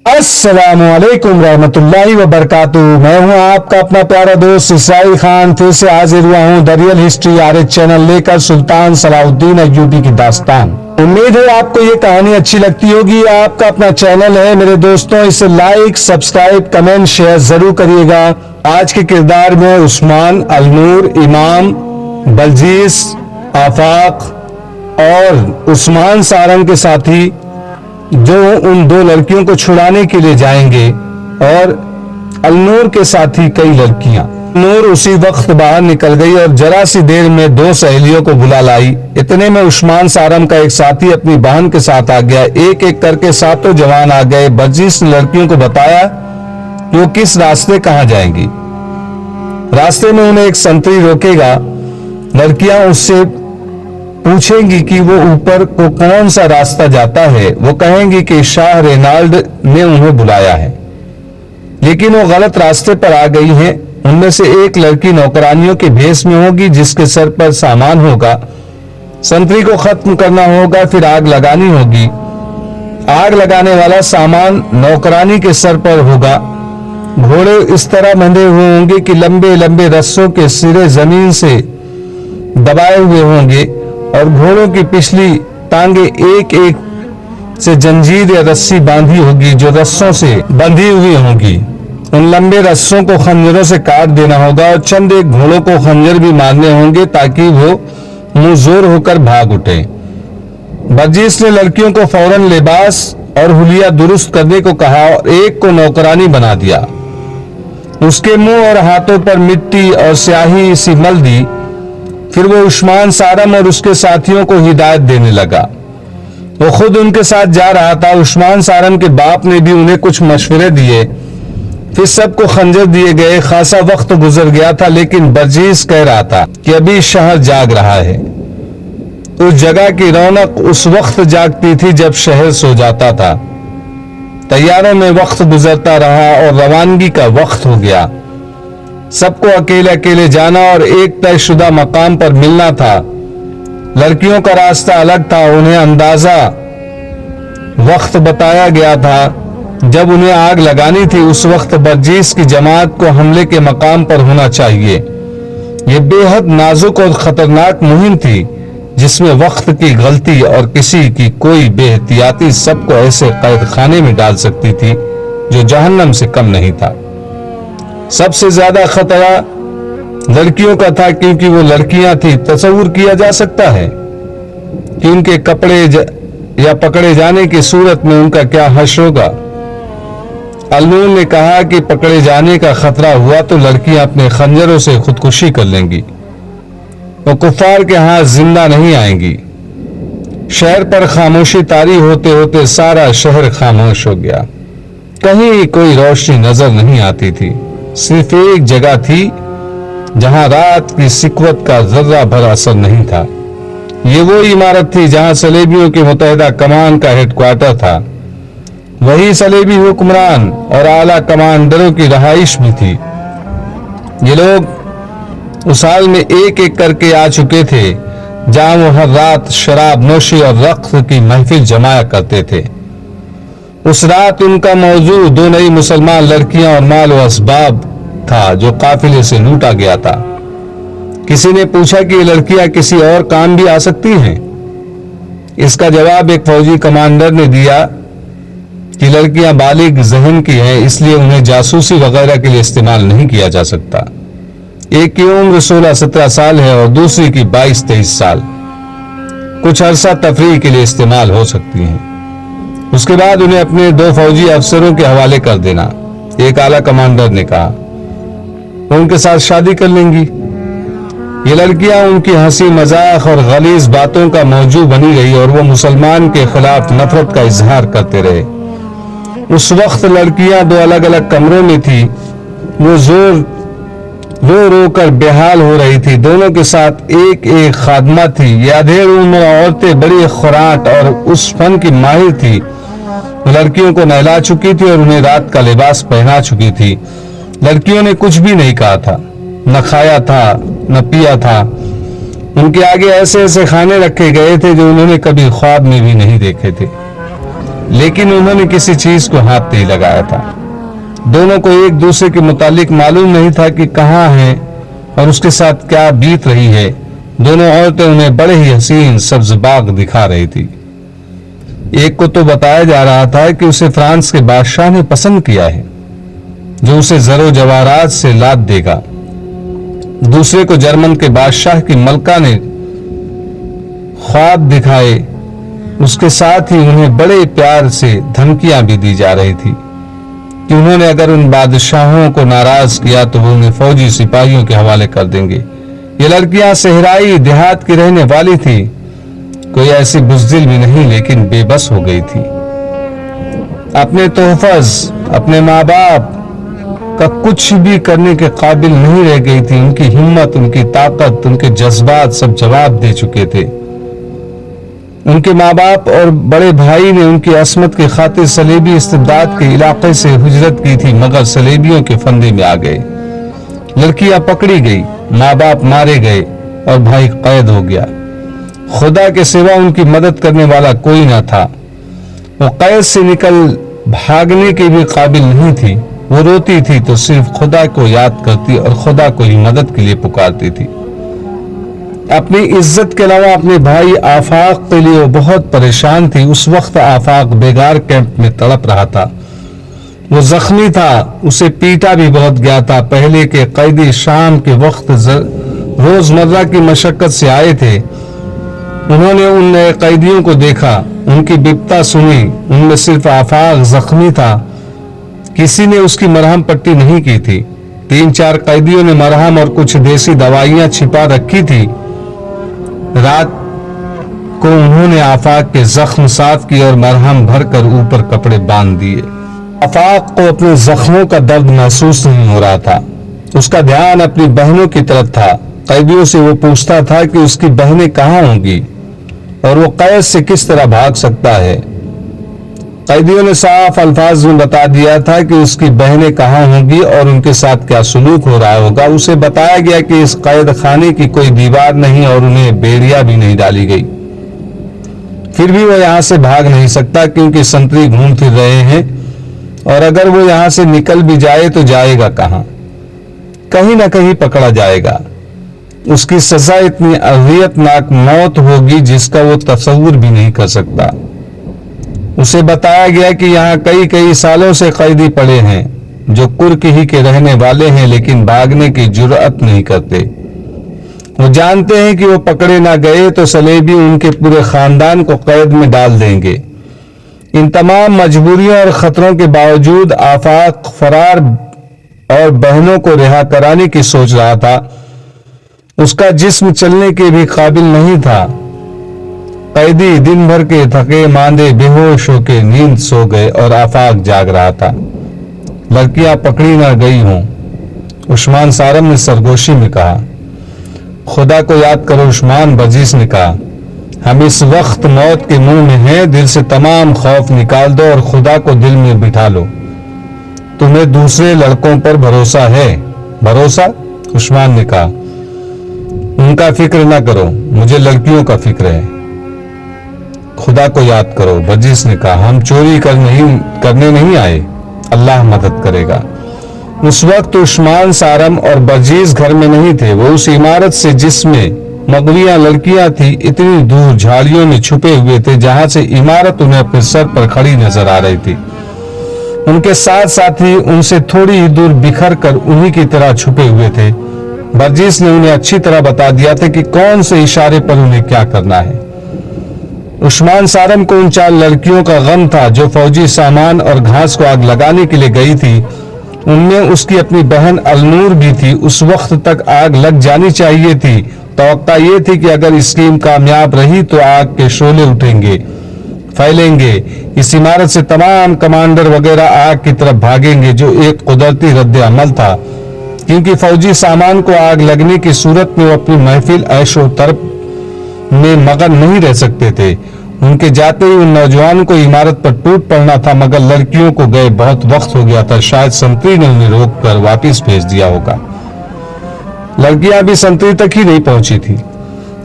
السلام علیکم رحمۃ اللہ وبرکاتہ۔ میں ہوں آپ کا اپنا پیارا دوست اسرائیل خان، پھر سے حاضر ہوا ہوں the real history RH channel لے کر سلطان صلاح الدین ایوبی کی داستان۔ امید ہے آپ کو یہ کہانی اچھی لگتی ہوگی۔ آپ کا اپنا چینل ہے میرے دوستوں، اسے لائک، سبسکرائب، کمنٹ، شیئر ضرور کریے گا۔ آج کے کردار میں عثمان، النور، امام، بلجیس، آفاق اور عثمان سارنگ کے ساتھی جو ان دو لڑکیوں کو چھڑانے کے لیے جائیں گے، اور النور کے ساتھی کئی لڑکیاں۔ نور اسی وقت باہر نکل گئی اور ذرا سی دیر میں دو سہیلیوں کو بلا لائی۔ اتنے میں عثمان سارم کا ایک ساتھی اپنی بہن کے ساتھ آ گیا۔ ایک ایک کر کے ساتوں جوان آ گئے۔ بلجیس نے لڑکیوں کو بتایا کہ وہ کس راستے کہاں جائیں گی۔ راستے میں انہیں ایک سنتری روکے گا۔ لڑکیاں اس سے پوچھیں گی کہ وہ اوپر کو کون سا راستہ جاتا ہے۔ وہ کہیں گی کہ شاہ رینالڈ نے انہیں بلایا ہے، لیکن وہ غلط راستے پر آ گئی ہیں۔ ان میں سے ایک لڑکی نوکرانیوں کے بھیس میں ہوگی جس کے سر پر سامان ہوگا۔ سنتری کو ختم کرنا ہوگا، پھر آگ لگانی ہوگی۔ آگ لگانے والا سامان نوکرانی کے سر پر ہوگا۔ گھوڑے اس طرح بندھے ہوئے ہوں گے کہ لمبے لمبے رسوں کے سرے زمین سے دبائے ہوئے ہوں گے، اور گھوڑوں کی پچھلی ٹانگیں ایک ایک سے جنجیر یا رسی باندھی ہوگی جو رسوں سے بندھی ہوئی ہوں گی۔ ان لمبے رسوں کو خنجروں سے کاٹ دینا ہوگا، اور چند ایک گھوڑوں کو خنجر بھی مارنے ہوں گے تاکہ وہ منہ زور ہو کر بھاگ اٹھیں۔ بلجیس نے لڑکیوں کو فوراً لباس اور حلیہ درست کرنے کو کہا اور ایک کو نوکرانی بنا دیا۔ اس کے منہ اور ہاتھوں پر مٹی اور سیاہی سی مل دی۔ پھر وہ عثمان سارم اور اس کے ساتھیوں کو ہدایت دینے لگا۔ وہ خود ان کے ساتھ جا رہا تھا۔ عثمان سارم کے باپ نے بھی انہیں کچھ مشورے دیے۔ پھر سب کو خنجر دیے گئے۔ خاصا وقت گزر گیا تھا، لیکن بلجیس کہہ رہا تھا کہ ابھی شہر جاگ رہا ہے۔ اس جگہ کی رونق اس وقت جاگتی تھی جب شہر سو جاتا تھا۔ تیاروں میں وقت گزرتا رہا اور روانگی کا وقت ہو گیا۔ سب کو اکیلے اکیلے جانا اور ایک طے شدہ مقام پر ملنا تھا۔ لڑکیوں کا راستہ الگ تھا۔ انہیں اندازہ وقت بتایا گیا تھا جب انہیں آگ لگانی تھی۔ اس وقت بلجیس کی جماعت کو حملے کے مقام پر ہونا چاہیے۔ یہ بے حد نازک اور خطرناک مہم تھی جس میں وقت کی غلطی اور کسی کی کوئی بے احتیاطی سب کو ایسے قید خانے میں ڈال سکتی تھی جو جہنم سے کم نہیں تھا۔ سب سے زیادہ خطرہ لڑکیوں کا تھا، کیونکہ وہ لڑکیاں تھیں۔ تصور کیا جا سکتا ہے کہ ان کے کپڑے یا پکڑے جانے کی صورت میں ان کا کیا حشر ہوگا۔ النور نے کہا کہ پکڑے جانے کا خطرہ ہوا تو لڑکیاں اپنے خنجروں سے خودکشی کر لیں گی۔ وہ کفار کے ہاتھ زندہ نہیں آئیں گی۔ شہر پر خاموشی طاری ہوتے ہوتے سارا شہر خاموش ہو گیا۔ کہیں کوئی روشنی نظر نہیں آتی تھی۔ صرف ایک جگہ تھی جہاں رات کی سکوت کا ذرہ بھر اثر نہیں تھا۔ یہ وہ عمارت تھی جہاں صلیبیوں کے متحدہ کمان کا ہیڈ کوارٹر تھا۔ وہی صلیبی حکمران اور اعلیٰ کمانڈروں کی رہائش بھی تھی۔ یہ لوگ اس حال میں ایک ایک کر کے آ چکے تھے جہاں وہ ہر رات شراب نوشی اور رقص کی محفل جمایا کرتے تھے۔ اس رات ان کا موضوع دو نئی مسلمان لڑکیاں اور مال و اسباب تھا جو قافلے سے لوٹا گیا تھا۔ کسی نے پوچھا کہ یہ لڑکیاں کسی اور کام بھی آ سکتی ہیں؟ اس کا جواب ایک فوجی کمانڈر نے دیا کہ لڑکیاں بالغ ذہن کی ہیں، اس لیے انہیں جاسوسی وغیرہ کے لیے استعمال نہیں کیا جا سکتا۔ ایک کی عمر 16-17 سال ہے اور دوسری کی 22-23 سال۔ کچھ عرصہ تفریح کے لیے استعمال ہو سکتی ہیں، اس کے بعد انہیں اپنے دو فوجی افسروں کے حوالے کر دینا۔ ایک اعلیٰ کمانڈر نے کہا، وہ ان کے ساتھ شادی کر لیں گی۔ یہ لڑکیاں ان کی ہنسی مذاق اور غلیظ باتوں کا موضوع بنی رہی اور وہ مسلمان کے خلاف نفرت کا اظہار کرتے رہے۔ اس وقت لڑکیاں دو الگ الگ کمروں میں تھی۔ وہ رو رو کر بے حال ہو رہی تھی۔ دونوں کے ساتھ ایک ایک خادمہ تھی۔ یہ ادھیڑ عمر عورتیں بڑی خوراٹ اور اس فن کی ماہر تھی۔ لڑکیوں کو نہلا چکی تھی اور انہیں رات کا لباس پہنا چکی تھی۔ لڑکیوں نے کچھ بھی نہیں کہا تھا، نہ کھایا تھا نہ پیا تھا۔ ان کے آگے ایسے ایسے کھانے رکھے گئے تھے جو انہوں نے کبھی خواب میں بھی نہیں دیکھے تھے۔ لیکن انہوں نے کسی چیز کو ہاتھ نہیں لگایا تھا۔ دونوں کو ایک دوسرے کے متعلق معلوم نہیں تھا کہ کہاں ہیں اور اس کے ساتھ کیا بیت رہی ہے۔ دونوں عورتیں انہیں بڑے ہی حسین سبز باغ دکھا رہی تھی۔ ایک کو تو بتایا جا رہا تھا کہ اسے فرانس کے بادشاہ نے پسند کیا ہے جو اسے زر و جواہرات سے لاد دے گا، دوسرے کو جرمن کے بادشاہ کی ملکہ نے خواب دکھائے، اس کے ساتھ ہی انہیں بڑے پیار سے دھمکیاں بھی دی جا رہی تھی کہ انہوں نے اگر ان بادشاہوں کو ناراض کیا تو وہ انہیں فوجی سپاہیوں کے حوالے کر دیں گے۔ یہ لڑکیاں صحرائی دیہات کی رہنے والی تھی، کوئی ایسی بزدل بھی نہیں لیکن بے بس ہو گئی تھی۔ اپنے تحفظ، اپنے ماں باپ کا کچھ بھی کرنے کے قابل نہیں رہ گئی تھی۔ ان کی ہمت، ان کی طاقت، ان کے جذبات سب جواب دے چکے تھے۔ ان کے ماں باپ اور بڑے بھائی نے ان کی عصمت کی خاطر صلیبی استبداد کے علاقے سے ہجرت کی تھی، مگر صلیبیوں کے فندے میں آ گئے۔ لڑکیاں پکڑی گئی، ماں باپ مارے گئے اور بھائی قید ہو گیا۔ خدا کے سوا ان کی مدد کرنے والا کوئی نہ تھا۔ وہ قید سے نکل بھاگنے کے بھی قابل نہیں تھی۔ وہ روتی تھی تو صرف خدا کو یاد کرتی اور خدا کو ہی مدد کے لیے پکارتی تھی۔ اپنی عزت کے علاوہ اپنے بھائی آفاق کے لیے وہ بہت پریشان تھی۔ اس وقت آفاق بیگار کیمپ میں تڑپ رہا تھا۔ وہ زخمی تھا، اسے پیٹا بھی بہت گیا تھا۔ پہلے کے قیدی شام کے وقت روزمرہ کی مشقت سے آئے تھے۔ انہوں نے ان نئے قیدیوں کو دیکھا، ان کی بپتا سنی۔ ان میں صرف آفاق زخمی تھا، کسی نے اس کی مرہم پٹی نہیں کی تھی۔ 3-4 قیدیوں نے مرہم اور کچھ دیسی دوائیاں چھپا رکھی تھی۔ رات کو انہوں نے آفاق کے زخم صاف کیے اور مرہم بھر کر اوپر کپڑے باندھ دیے۔ آفاق کو اپنے زخموں کا درد محسوس نہیں ہو رہا تھا، اس کا دھیان اپنی بہنوں کی طرف تھا۔ قیدیوں سے وہ پوچھتا تھا کہ اس کی بہنیں کہاں ہوں گی اور وہ قید سے کس طرح بھاگ سکتا ہے۔ قیدیوں نے صاف الفاظ میں بتا دیا تھا کہ اس کی بہنیں کہاں ہوں گی اور ان کے ساتھ کیا سلوک ہو رہا ہوگا۔ اسے بتایا گیا کہ اس قید خانے کی کوئی دیوار نہیں اور انہیں بیڑیا بھی نہیں ڈالی گئی، پھر بھی وہ یہاں سے بھاگ نہیں سکتا کیونکہ سنتری گھوم پھر رہے ہیں، اور اگر وہ یہاں سے نکل بھی جائے تو جائے گا کہاں؟ کہیں نہ کہیں پکڑا جائے گا۔ اس کی سزا اتنی اذیت ناک موت ہوگی جس کا وہ تصور بھی نہیں کر سکتا۔ اسے بتایا گیا کہ یہاں کئی سالوں سے قیدی پڑے ہیں جو کرک ہی کے رہنے والے ہیں لیکن بھاگنے کی جرأت نہیں کرتے۔ وہ جانتے ہیں کہ وہ پکڑے نہ گئے تو صلیبی ان کے پورے خاندان کو قید میں ڈال دیں گے۔ ان تمام مجبوریوں اور خطروں کے باوجود آفاق فرار اور بہنوں کو رہا کرانے کی سوچ رہا تھا۔ اس کا جسم چلنے کے بھی قابل نہیں تھا۔ قیدی دن بھر کے تھکے ماندے بے ہوش ہو کے نیند سو گئے اور آفاق جاگ رہا تھا۔ لڑکیاں پکڑی نہ گئی ہوں، عثمان سارم نے سرگوشی میں کہا۔ خدا کو یاد کرو عثمان، برجیس نے کہا۔ ہم اس وقت موت کے منہ میں ہیں، دل سے تمام خوف نکال دو اور خدا کو دل میں بٹھا لو۔ تمہیں دوسرے لڑکوں پر بھروسہ ہے؟ بھروسہ؟ عثمان نے کہا۔ ان کا فکر نہ کرو، مجھے لڑکیوں کا فکر ہے۔ خدا کو یاد کرو، برجیس نے کہا۔ ہم چوری کرنے نہیں آئے، اللہ مدد کرے گا۔ اس وقت عثمان سارم اور برجیس گھر میں نہیں تھے۔ وہ اس عمارت سے جس میں مغویاں لڑکیاں تھی اتنی دور جھاڑیوں میں چھپے ہوئے تھے جہاں سے عمارت انہیں اپنے سر پر کھڑی نظر آ رہی تھی۔ ان کے ساتھ ساتھی ان سے تھوڑی ہی دور بکھر کر انہی کی طرح چھپے ہوئے تھے۔ برجیس نے انہیں اچھی طرح بتا دیا تھا کہ کون سے اشارے پر انہیں کیا کرنا ہے۔ عثمان سارم کو ان 4 لڑکیوں کا غم تھا جو فوجی سامان اور گھاس کو آگ لگانے کے لیے گئی تھی۔ ان میں اس کی اپنی بہن النور بھی تھی۔ اس وقت تک آگ لگ جانی چاہیے تھی۔ توقع یہ تھی کہ اگر اسکیم کامیاب رہی تو آگ کے شعلے اٹھیں گے، پھیلیں گے۔ اس عمارت سے تمام کمانڈر وغیرہ آگ کی طرف بھاگیں گے، جو ایک قدرتی رد عمل تھا کیونکہ فوجی سامان کو آگ لگنے کی صورت میں وہ اپنی محفل عیش و طرب میں مگن نہیں رہ سکتے تھے۔ ان کے جاتے ہی ان نوجوانوں کو عمارت پر ٹوٹ پڑنا تھا، مگر لڑکیوں کو گئے بہت وقت ہو گیا تھا۔ شاید سنتری نے انہیں روک کر واپس بھیج دیا ہوگا۔ لڑکیاں بھی سنتری تک ہی نہیں پہنچی تھی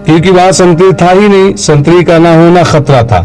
کیونکہ وہاں سنتری تھا ہی نہیں۔ سنتری کا نہ ہونا خطرہ تھا